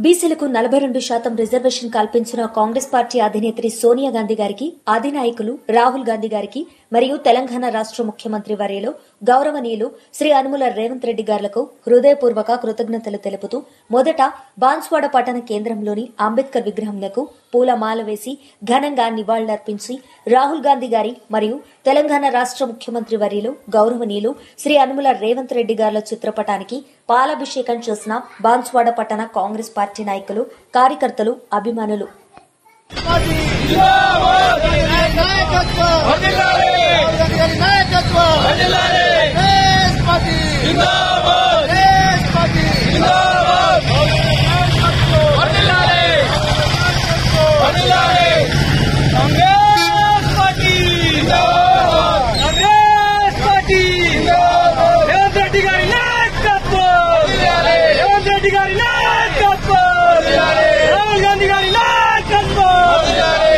బీసీలకు 42% రిజర్వేషన్ కల్పించిన కాంగ్రెస్ పార్టీ అధినేత్రి సోనియా గాంధీ గారికి, అధినాయకులు రాహుల్ గాంధీ గారికి మరియు తెలంగాణ రాష్ట్ర ముఖ్యమంత్రి వర్యులు గౌరవనీయులు శ్రీ యనమల రేవంత్ రెడ్డి గారులకు హృదయపూర్వక కృతజ్ఞతలు తెలుపుతూ మొదట బాన్స్వాడ పట్టణ కేంద్రంలోని అంబేద్కర్ విగ్రహంకు పూలమాల వేసి ఘనంగా నివాళులర్పించి రాహుల్ గాంధీ గారి మరియు తెలంగాణ రాష్ట్ర ముఖ్యమంత్రి వర్యులు గౌరవనీయులు శ్రీ యనమల రేవంత్ రెడ్డి గారుల చిత్రపటానికి పాలాభిషేకం చేసిన బాన్స్వాడ పట్టణ కాంగ్రెస్ పార్టీ నాయకులు, కార్యకర్తలు, అభిమానులు. రాహుల్ గాంధీ గారి నాయకత్వం.